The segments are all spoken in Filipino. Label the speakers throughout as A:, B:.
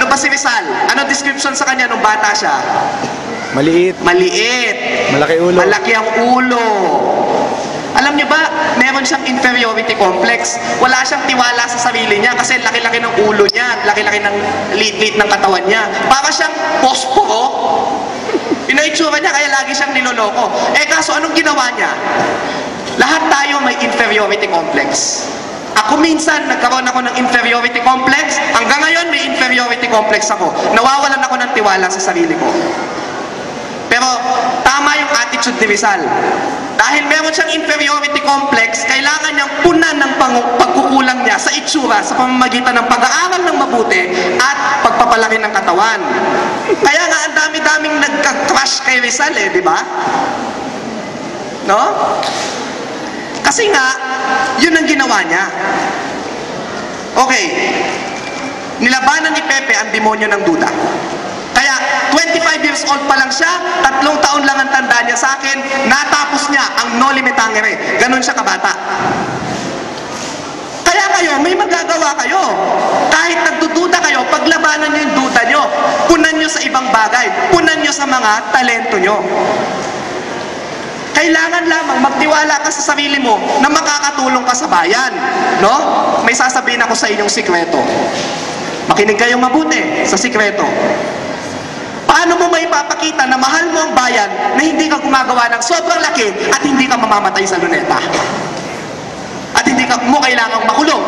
A: Ano ba si Rizal? Ano description sa kanya nung bata siya?
B: Maliit.
A: Maliit.
B: Malaki ulo.
A: Malaki ang ulo. Alam niyo ba, meron siyang inferiority complex. Wala siyang tiwala sa sarili niya kasi laki-laki ng ulo niya, laki-laki ng liit-liit ng katawan niya. Para siyang posporo. Pinaitsura niya kaya lagi siyang niloloko. Kaso anong ginawa niya? Lahat tayo may inferiority complex. Ako minsan, nagkaroon ako ng inferiority complex. Hanggang ngayon, may inferiority complex ako. Nawawalan ako ng tiwala sa sarili ko. Pero, tama yung attitude ni Rizal. Dahil meron siyang inferiority complex, kailangan niyang punan ng pagkukulang niya sa itsura sa pamamagitan ng pag-aaral ng mabuti at pagpapalaki ng katawan. Kaya nga, ang dami-daming nagka-crush kay Rizal di ba? No? Kasi nga, yun ang ginawa niya. Okay. Nilabanan ni Pepe ang demonyo ng duda. Kaya, 25 years old pa lang siya, 3 taon lang ang tanda niya sa akin, natapos niya ang Noli Me Tangere. Ganon siya kabata. Kaya kayo, may magagawa kayo. Kahit nagdududa kayo, paglabanan niyo yung duda niyo. Punan niyo sa ibang bagay. Punan niyo sa mga talento niyo. Kailangan lamang magtiwala ka sa sarili mo na makakatulong ka sa bayan. No? May sasabihin ako sa inyong sikreto. Makinig kayong mabuti sa sikreto. Paano mo maipapakita na mahal mo ang bayan na hindi ka gumagawa ng sobrang laki at hindi ka mamamatay sa luneta? At hindi mo kailangang makulong?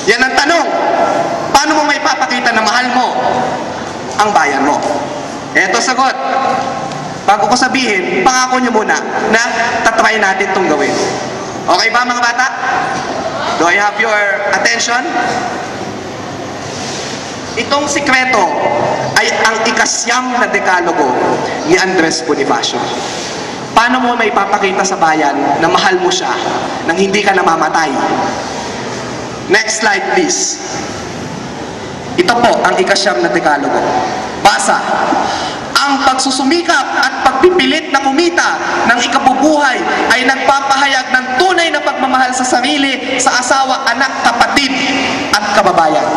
A: Yan ang tanong. Paano mo maipapakita na mahal mo ang bayan mo? Eto sagot. Bago ko sabihin, pangako nyo muna na tatry natin itong gawin. Okay ba mga bata? Do I have your attention? Itong sikreto ay ang ikasyam na dekalogo ni Andres Bonifacio. Paano mo may papakita sa bayan na mahal mo siya nang hindi ka namamatay? Next slide please. Ito po ang ikasyam na dekalogo. Basa. Ang pagsusumikap at pagpipilit na kumita ng ikabubuhay ay nagpapahayag ng tunay na pagmamahal sa sarili, sa asawa, anak, kapatid at kababayan.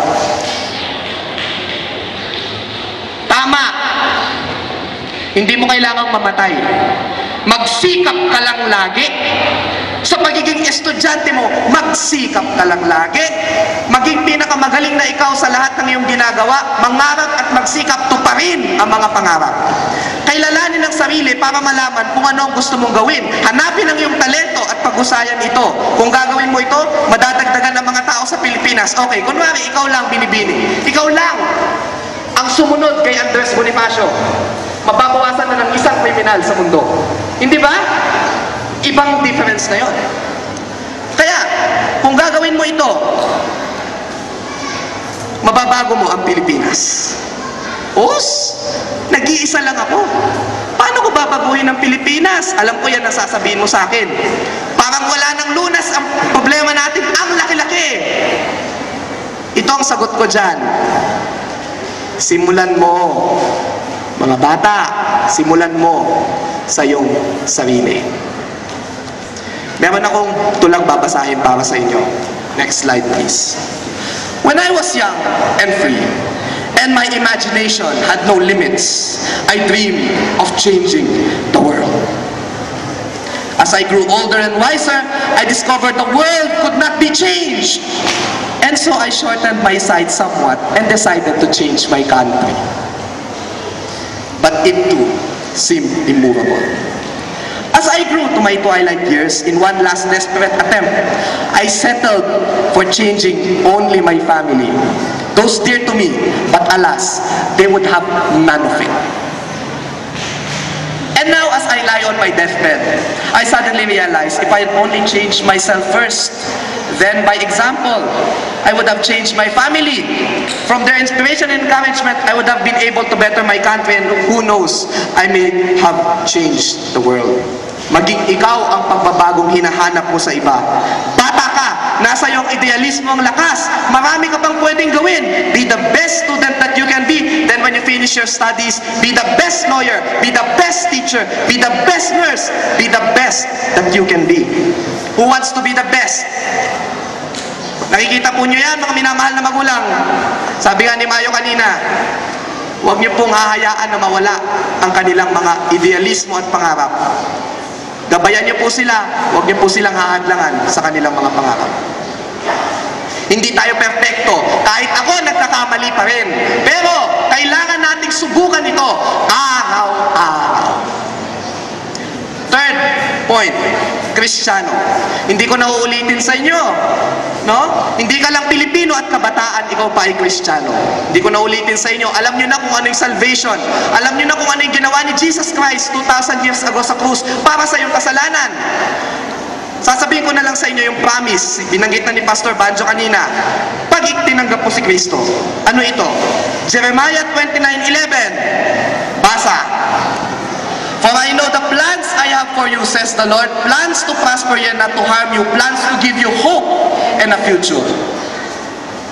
A: Tama. Hindi mo kailangang mamatay. Magsikap ka lang lagi. Sa pagiging estudyante mo, magsikap ka lang lagi. Maging pinakamagaling na ikaw sa lahat ng iyong ginagawa, mangarap at magsikap tuparin ang mga pangarap. Kailalanin ang sarili para malaman kung ano ang gusto mong gawin. Hanapin ang iyong talento at pag-usayan ito. Kung gagawin mo ito, madadagdagan ng mga tao sa Pilipinas. Okay, kunwari, ikaw lang binibini. Ikaw lang ang sumunod kay Andres Bonifacio. Mababawasan na ng isang kriminal sa mundo. Hindi ba? Ibang difference na yun. Kaya, kung gagawin mo ito, mababago mo ang Pilipinas. Nag-iisa lang ako. Paano ko babaguhin ang Pilipinas? Alam ko yan ang sasabihin mo sa akin. Parang wala nang lunas ang problema natin. Ang laki-laki. Ito ang sagot ko dyan. Simulan mo, mga bata, simulan mo sa iyong sarili. Meron akong tulang babasahin para sa inyo. Next slide, please. When I was young and free, and my imagination had no limits, I dreamed of changing the world. As I grew older and wiser, I discovered the world could not be changed. And so I shortened my sight somewhat and decided to change my country. But it too seemed immovable. As I grew to my twilight years, in one last desperate attempt, I settled for changing only my family. Those dear to me, but alas, they would have none of it. And now, as I lie on my deathbed, I suddenly realize if I had only changed myself first, then by example, I would have changed my family. From their inspiration and encouragement, I would have been able to better my country, and who knows, I may have changed the world. Maging ikaw ang pagbabagong hinahanap mo sa iba. Bata ka, nasa iyong idealismo ang lakas. Marami ka pang pwedeng gawin. Be the best student that you can be. Then when you finish your studies, be the best lawyer, be the best teacher, be the best nurse, be the best that you can be. Who wants to be the best? Nakikita po nyo yan, mga minamahal na magulang. Sabi nga ni Mayo kanina, huwag niyo pong hahayaan na mawala ang kanilang mga idealismo at pangarap. Gabayan niyo po sila, huwag niyo po silang hahadlangan sa kanilang mga pangarap. Hindi tayo perfecto. Kahit ako, nagkakamali pa rin. Pero, kailangan nating subukan ito araw-araw. Third point, Kristiyano. Hindi ko na uulitin sa inyo. No? Hindi ka lang Pilipino at kabataan, ikaw pa ay Kristiyano. Hindi ko na ulitin sa inyo. Alam nyo na kung ano yung salvation. Alam nyo na kung ano yung ginawa ni Jesus Christ 2,000 years ago sa krus para sa iyong kasalanan. Sasabihin ko na lang sa inyo yung promise, binanggit na ni Pastor Banjo kanina. Pag tinanggap mo si Kristo, ano ito? Jeremiah 29:11. Basa. For I know the plans I have for you, says the Lord, plans to prosper you and not to harm you, plans to give you hope and a future.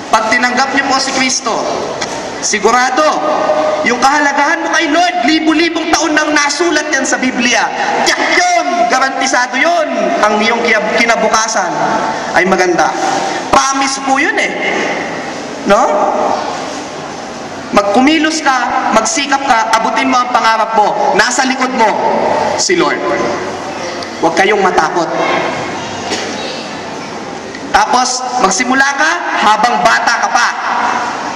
A: Pag tinanggap niyo po si Kristo, sigurado, yung kahalagahan mo kay Lord, libu-libong taon nang nasulat yan sa Biblia. Tiyak yun! Garantisado yun! Ang iyong kinabukasan ay maganda. Promise po yun eh. No? Magkumilos ka, magsikap ka, abutin mo ang pangarap mo. Nasa likod mo, si Lord. Huwag kayong matakot. Tapos, magsimula ka habang bata ka pa.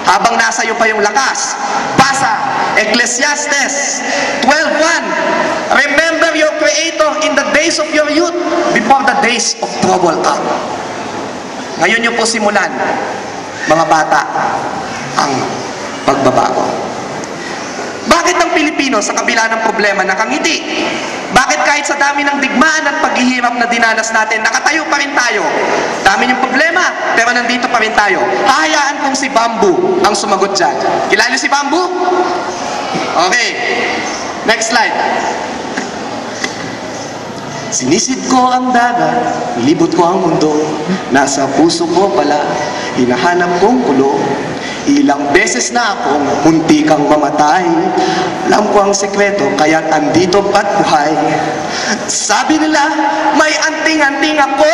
A: Habang nasa iyo pa yung lakas. Basa, Ecclesiastes 12:1. Remember your Creator in the days of your youth, before the days of trouble come. Ngayon niyo po simulan, mga bata, ang pagbabago. Bakit ang Pilipino sa kabila ng problema nakangiti? Bakit kahit sa dami ng digmaan at paghihirap na dinanas natin, nakatayo pa rin tayo? Dami yung problema, pero nandito pa rin tayo. Hahayaan kong si Bamboo ang sumagot dyan. Kilala si Bamboo? Okay. Next slide. Sinisid ko ang dagat, nilibot ko ang mundo, nasa puso ko pala, hinahanap kong kulong. Ilang beses na akong muntikang mamatay. Alam ko ang sekreto, kaya't andito at buhay. Sabi nila, may anting-anting ako,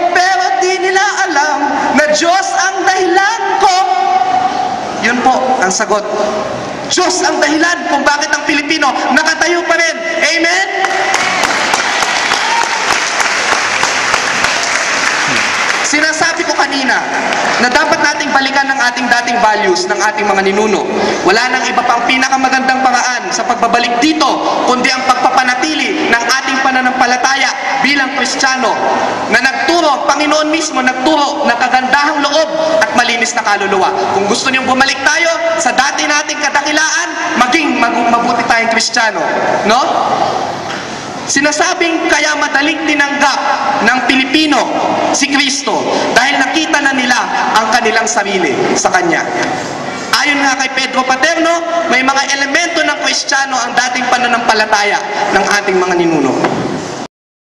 A: pero di nila alam na Diyos ang dahilan ko. Yun po ang sagot. Diyos ang dahilan kung bakit ang Pilipino nakatayo pa rin. Amen? Sinasabi ko kanina na dapat nating balikan ng ating dating values ng ating mga ninuno. Wala nang iba pang pinakamagandang paraan sa pagbabalik dito, kundi ang pagpapanatili ng ating pananampalataya bilang Kristiyano na nagturo, Panginoon mismo nagturo ng kagandahang loob at malinis na kaluluwa. Kung gusto niyong bumalik tayo sa dati nating kadakilaan, maging mabuti tayong Kristiyano. No? Sinasabing kaya madaling tinanggap ng Pilipino si Kristo dahil nakita na nila ang kanilang sarili sa Kanya. Ayon nga kay Pedro Paterno, may mga elemento ng Kristiyano ang dating pananampalataya ng ating mga ninuno.